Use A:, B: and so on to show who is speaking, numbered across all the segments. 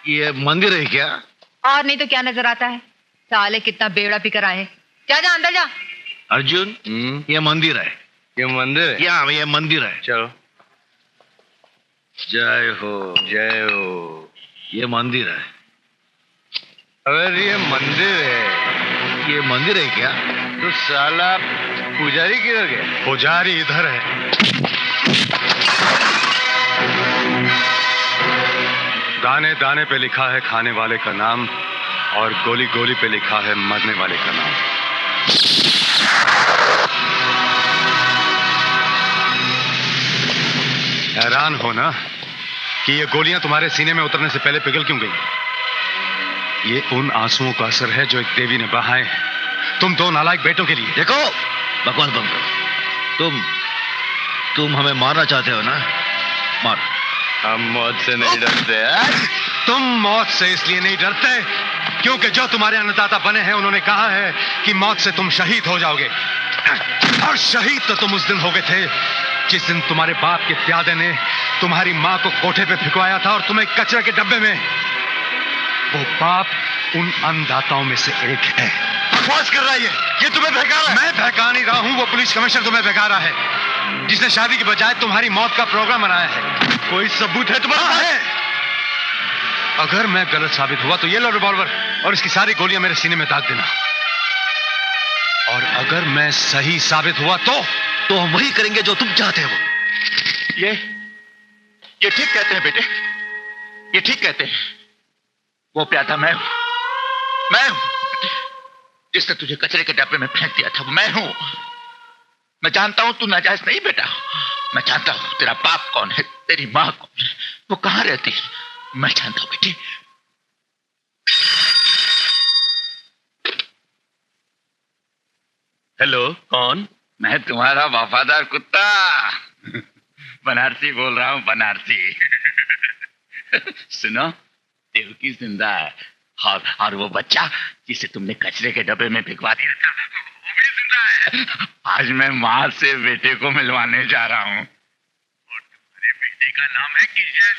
A: ये मंदिर है क्या?
B: और नहीं तो क्या नजर आता है? साले कितना बेवड़ा पीकर आए। जा जा अंदर जा।
A: अर्जुन, ये मंदिर है।
C: ये मंदिर है?
A: या ये मंदिर है।
C: चलो।
A: जय हो।
C: जय हो।
A: ये मंदिर है।
C: अगर ये मंदिर है,
A: ये मंदिर है क्या?
C: तो साला पुजारी किधर गया?
D: पुजारी इधर है। दाने दाने पे लिखा है खाने वाले का नाम, और गोली गोली पे लिखा है मरने वाले का नाम। हैरान हो ना कि ये गोलियां तुम्हारे सीने में उतरने से पहले पिघल क्यों गई? ये उन आंसुओं का असर है जो एक देवी ने बहाए तुम दो नालायक बेटों के लिए।
A: देखो, बकवास बंद करो। तुम हमें मारना चाहते हो ना? मार।
C: हम मौत से नहीं डरते।
D: तुम मौत से इसलिए नहीं डरते क्योंकि जो तुम्हारे अन्नदाता बने हैं उन्होंने कहा है कि मौत से तुम शहीद हो जाओगे। और शहीद तो तुम उस दिन हो गए थे जिस दिन तुम्हारे बाप के प्यादे ने तुम्हारी मां को कोठे पे फिकवाया था और तुम्हें कचरे के डब्बे में। वो बाप उन अन्नदाताओं में से एक है।
A: बकवास कर रहा है ये तुम्हें बहका रहा है।
D: मैं बहका नहीं रहा हूं, वो पुलिस कमिश्नर तुम्हें बहका रहा है जिसने शादी के बजाय तुम्हारी मौत का प्रोग्राम बनाया है।
A: कोई सबूत है तुम्हारे पास?
D: है। अगर मैं गलत साबित हुआ तो ये लो रिवॉल्वर और इसकी सारी गोलियां मेरे सीने में दाग देना। और अगर मैं सही साबित हुआ तो
A: हम वही करेंगे जो तुम चाहते हो।
E: ये ठीक कहते हैं बेटे, ये ठीक कहते हैं। वो प्यादा मैं हूं जिसने तुझे कचरे के डब्बे में फेंक दिया था। वो मैं हूं। मैं जानता हूं तू नाजायज नहीं बेटा। मैं जानता हूं तेरा बाप कौन है, तेरी मां कौन है, वो कहां रहती है। मैं जानता हूं बेटे।
C: हेलो, कौन?
E: मैं तुम्हारा वफादार कुत्ता बनारसी बोल रहा हूं, बनारसी। सुनो, देवकी जिंदा है और वो बच्चा जिसे तुमने कचरे के डब्बे में भिगवा दिया था वो भी जिंदा है। आज मैं मां से बेटे को मिलवाने जा रहा हूं और तुम्हारे बेटे का नाम है किशन।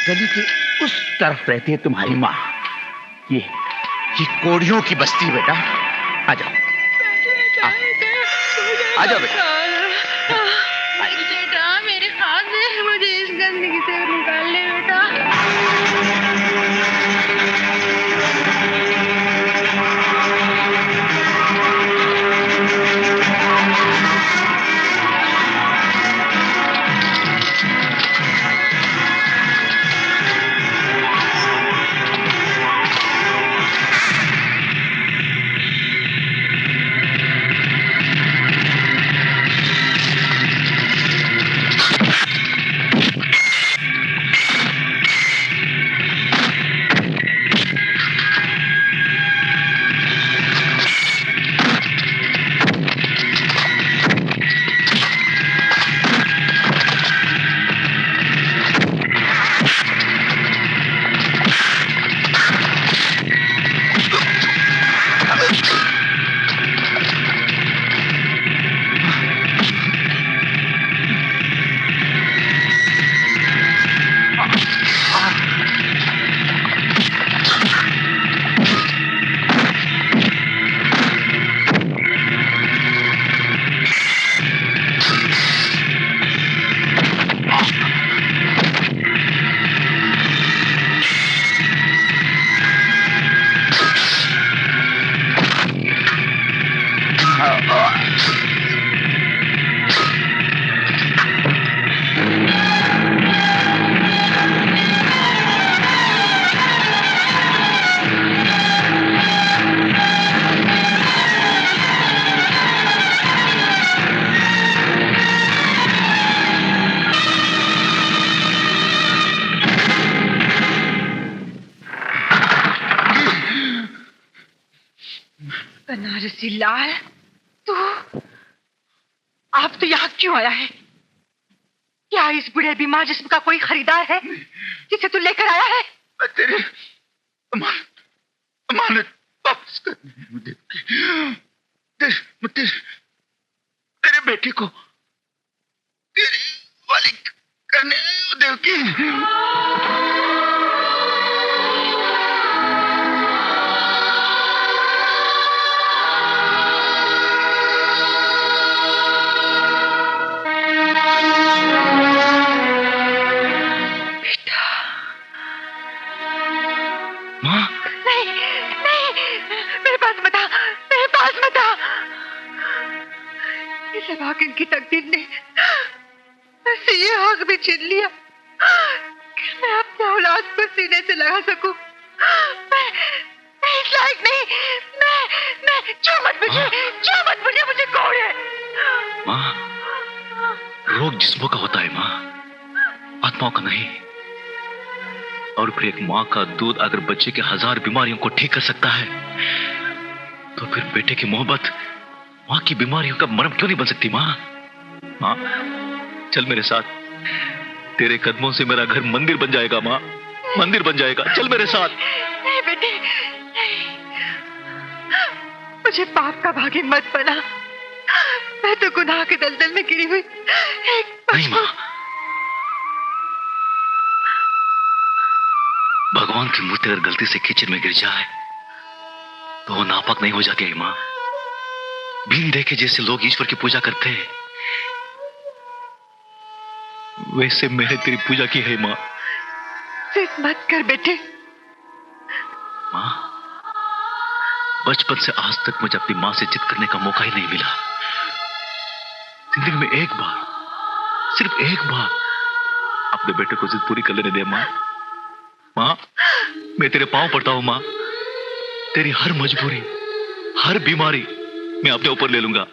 E: गली के उस तरफ रहती है तुम्हारी माँ। ये कोड़ियों की बस्ती बेटा। आ जाओ, आ जाओ बेटा।
B: बेटा मेरे हाथ से मुझे इस गंदगी से निकाल ले बेटा। बनारसी लाल, तू आप तो यहाँ क्यों आया है? क्या इस बुढ़े बीमार जिस्म का कोई खरीदार है जिसे तू लेकर आया है?
E: तेरे अमानत वापस करने मुझे तेरे बेटे को तेरी वाली करने देवकी।
B: भागिन की तकदीर ने ऐसे ये हक भी छीन लिया कि मैं अपने औलाद पर सीने से लगा सकूं। मैं इस लायक नहीं। मैं जो मत मुझे मुझे कौन है?
A: माँ, रोग जिस्मों का होता है माँ, आत्माओं का नहीं। और फिर एक माँ का दूध अगर बच्चे के 1000 बीमारियों को ठीक कर सकता है, तो फिर बेटे की मोहब्बत माँ की बीमारियों का मरहम क्यों नहीं बन सकती? माँ, माँ, चल मेरे साथ। तेरे कदमों से मेरा घर मंदिर बन जाएगा माँ, मंदिर बन जाएगा। चल मेरे साथ।
B: नहीं बेटे, नहीं। मुझे पाप का भागिन मत बना। मैं तो गुनाह के दलदल में गिरी हुई एक
A: नहीं माँ, भगवान की मूर्ति अगर गलती से कीचड़ में गिर जाए तो वो नापाक नहीं हो जाती है माँ। बिन देखे जैसे लोग ईश्वर की पूजा करते हैं, वैसे मैंने तेरी पूजा की है माँ।
B: जिद मत कर बेटे।
A: माँ, बचपन से आज तक मुझे अपनी माँ से जिद करने का मौका ही नहीं मिला। जिंदगी में एक बार, सिर्फ एक बार अपने बेटे को जिद पूरी कर लेने दे माँ। माँ, मैं तेरे पांव पड़ता हूं माँ। तेरी हर मजबूरी, हर बीमारी मैं अपने ऊपर ले लूंगा।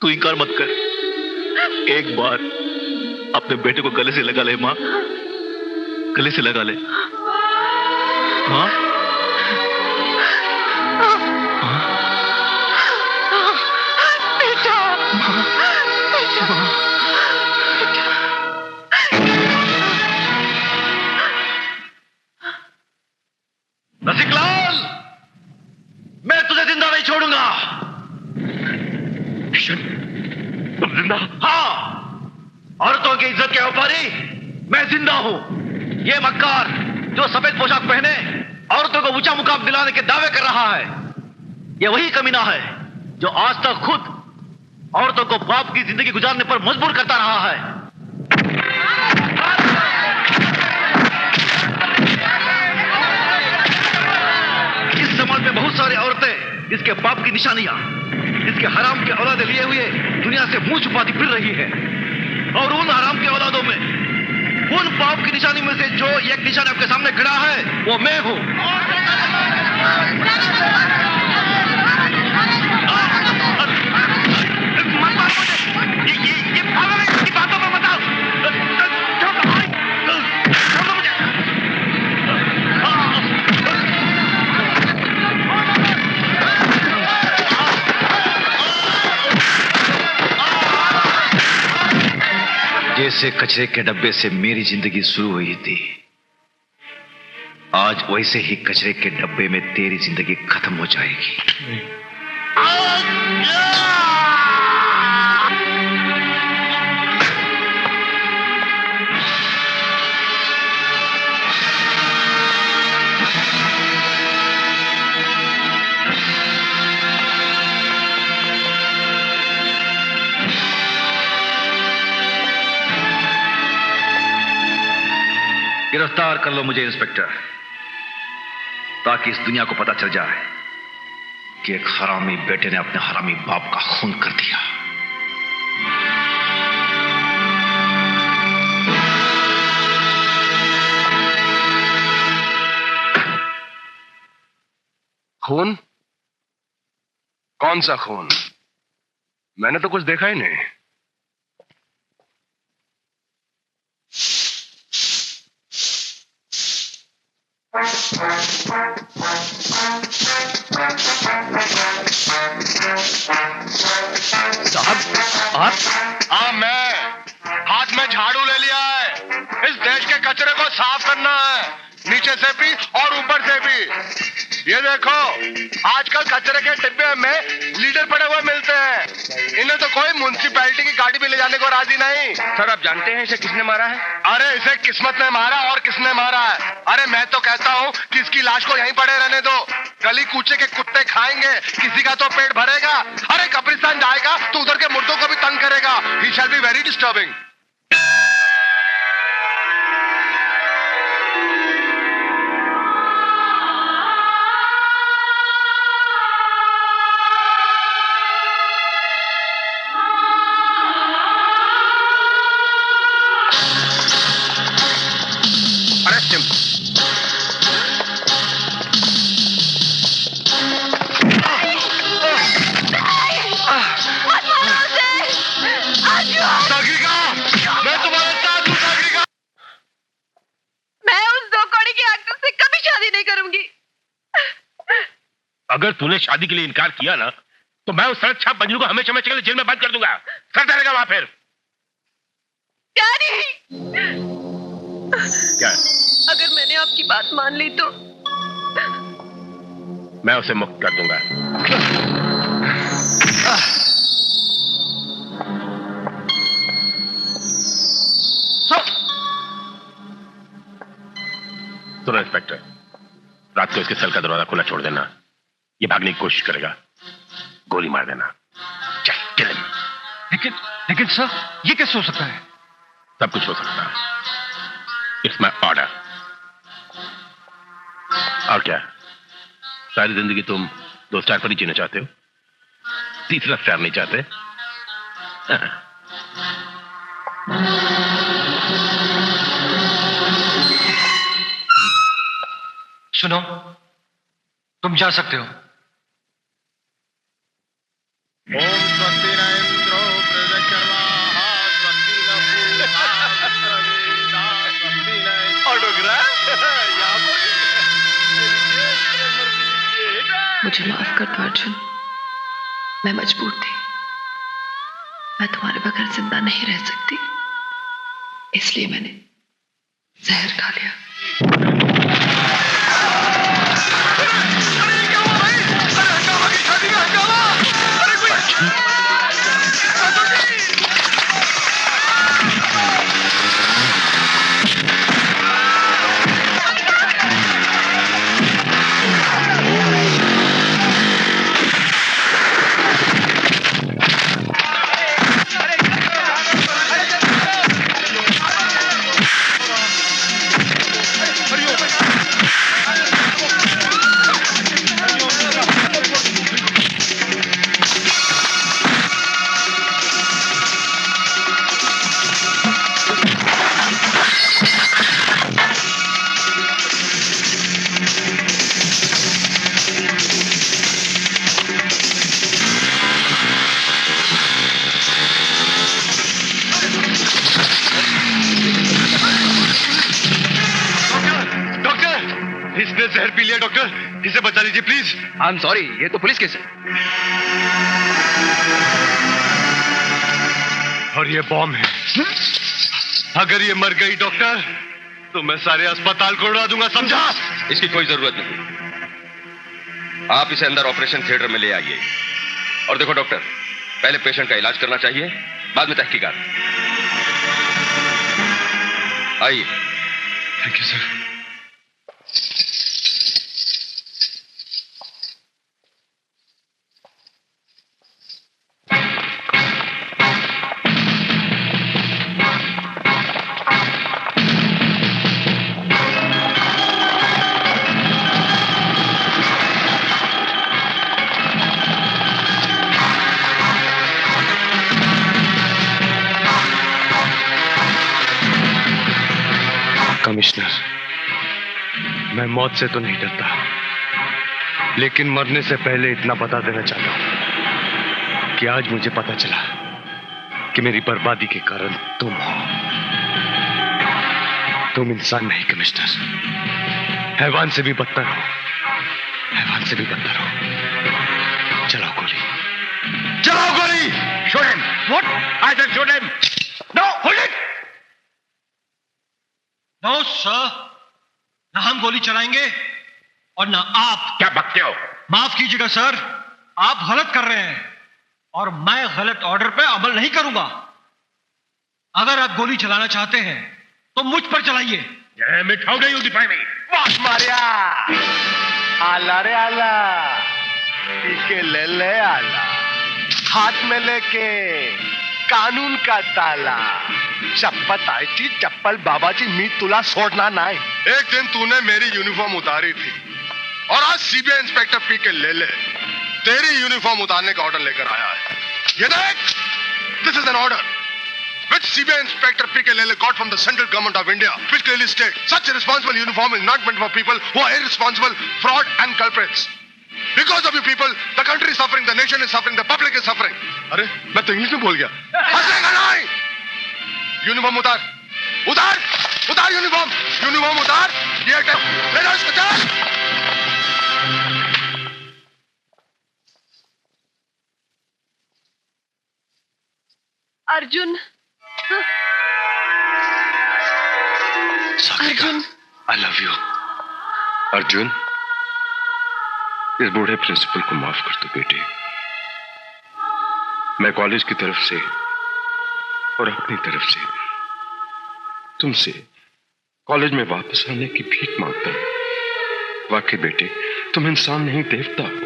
A: तू इनकार मत कर। एक बार अपने बेटे को गले से लगा ले माँ, गले से लगा ले माँ।
B: बेटा,
A: रसिकलाल, मैं तुझे जिंदा नहीं छोड़ूंगा। तुम जिंदा? हाँ, औरतों की इज्जत के व्यापारी मैं जिंदा हूं। ये मक्कार जो सफेद पोशाक पहने औरतों को ऊंचा मुकाम दिलाने के दावे कर रहा है, ये वही कमीना है जो आज तक खुद औरतों को पाप की जिंदगी गुजारने पर मजबूर करता रहा है। इस समाज में बहुत सारी औरतें इसके पाप की निशानियां, इसके हराम के औलादे लिए हुए दुनिया से मुंह छुपाती फिर रही है। और उन हराम के औलादों में, उन पाप की निशानी में से जो एक निशान आपके सामने खड़ा है, वो मैं हूं। ये पागल है, इसकी बातों में बताओ। जैसे कचरे के डब्बे से मेरी जिंदगी शुरू हुई थी, आज वैसे ही कचरे के डब्बे में तेरी जिंदगी खत्म हो जाएगी। गिरफ्तार कर लो मुझे इंस्पेक्टर, ताकि इस दुनिया को पता चल जाए कि एक हरामी बेटे ने अपने हरामी बाप का खून कर दिया।
C: खून? कौन सा खून? मैंने तो कुछ देखा ही नहीं।
A: साहब, आप?
C: हाँ, मैं। हाथ में झाड़ू ले लिया है। इस देश के कचरे को साफ करना है, नीचे से भी और ऊपर से भी। ये देखो, आजकल कचरे के डिब्बे में लीडर पड़े हुए मिलते हैं। इन्हें तो कोई म्युनिसिपैलिटी की गाड़ी भी ले जाने को राजी नहीं।
F: सर, आप जानते हैं इसे किसने मारा है?
C: अरे इसे किस्मत ने मारा और किसने मारा है? अरे मैं तो कहता हूँ कि इसकी लाश को यहीं पड़े रहने दो। गली कूचे के कुत्ते खाएंगे, किसी का तो पेट भरेगा। अरे कब्रिस्तान जाएगा तो उधर के मुर्दों को भी तंग करेगा। ही शैल बी वेरी डिस्टर्बिंग।
F: अगर तूने शादी के लिए इनकार किया ना, तो मैं उस सड़क छाप बंजरू को हमेशा हमेशा के लिए जेल में बंद कर दूंगा। करता रहेगा वहां फिर। क्या?
B: अगर मैंने आपकी बात मान ली तो
F: मैं उसे मुक्त कर दूंगा। सुनो इंस्पेक्टर, रात को इसके सेल का दरवाजा खुला छोड़ देना। ये भागने की कोशिश करेगा, गोली मार देना। चल, किल हिम।
D: लेकिन सर, ये कैसे हो सकता है?
F: सब कुछ हो सकता है। It's my order. और क्या, सारी जिंदगी तुम 2 स्टार पर ही जीना चाहते हो? 3रा स्टार नहीं चाहते?
D: सुनो, तुम जा सकते हो।
C: ओम स्वस्ति न इंद्रो वृद्धश्रवाः स्वस्ति न पूषा विश्ववेदाः स्वस्ति न ऑटोग्राफ
B: मुझे माफ कर दो अर्जुन, मैं मजबूर थी। मैं तुम्हारे बगैर जिंदा नहीं रह सकती, इसलिए मैंने जहर खा लिया।
C: इसने जहर पी लिया डॉक्टर, इसे बचा लीजिए प्लीज।
F: आई एम सॉरी, ये तो पुलिस केस है।
C: और ये बॉम्ब है। अगर ये मर गई डॉक्टर, तो मैं सारे अस्पताल को उड़ा दूंगा, समझा?
F: इसकी कोई जरूरत नहीं। आप इसे अंदर ऑपरेशन थिएटर में ले आइए। और देखो डॉक्टर, पहले पेशेंट का इलाज करना चाहिए, बाद में तहकीकात। आइए।
C: Thank you sir. कमिश्नर, मैं मौत से तो नहीं डरता, लेकिन मरने से पहले इतना बता देना चाहता हूं कि आज मुझे पता चला कि मेरी बर्बादी के कारण तुम हो। तुम इंसान नहीं कमिश्नर, हैवान से भी बदतर हो, हैवान से भी बदतर हो। चलाओ गोली, चलाओ गोली।
F: Shoot him. What? I said shoot him. No, hold it.
D: No sir, ना हम गोली चलाएंगे
G: और ना आप।
E: क्या बकते हो?
G: माफ कीजिएगा सर, आप गलत कर रहे हैं और मैं गलत ऑर्डर पे अमल नहीं करूंगा। अगर आप गोली चलाना चाहते हैं तो मुझ पर चलाइए।
E: How dare you defy me?
C: वाह मारिया, आला रे आला, पीके ले आला, हाथ में लेके कानून का ताला, शपथ आई थी चप्पल बाबाजी, मी तुला सोडना नहीं।
D: एक दिन तूने मेरी यूनिफॉर्म उतारी थी और आज सीबीआई इंस्पेक्टर पी के ले तेरी यूनिफॉर्म उतारने का ऑर्डर लेकर आया है। ये देख, this is an order which CBI Inspector P.K. Lele got from the central government of India, which clearly states such a responsible uniform is not meant for people who are irresponsible, fraud and culprits. Because of you people, the country is suffering, the nation is suffering, the public is suffering. अरे मैं तो English में बोल गया। हंसेगा नहीं। Uniform उतार, उतार, उतार यूनिफॉर्म उतार। ये ले जाओ इसको, चल।
B: Arjun,
C: Arjun, I love you.
F: Arjun, इस बूढ़े प्रिंसिपल को माफ कर दो बेटे। मैं कॉलेज की तरफ से और अपनी तरफ से तुमसे कॉलेज में वापस आने की भीख मांगता हूं। वाकई बेटे, तुम इंसान नहीं देवता हो।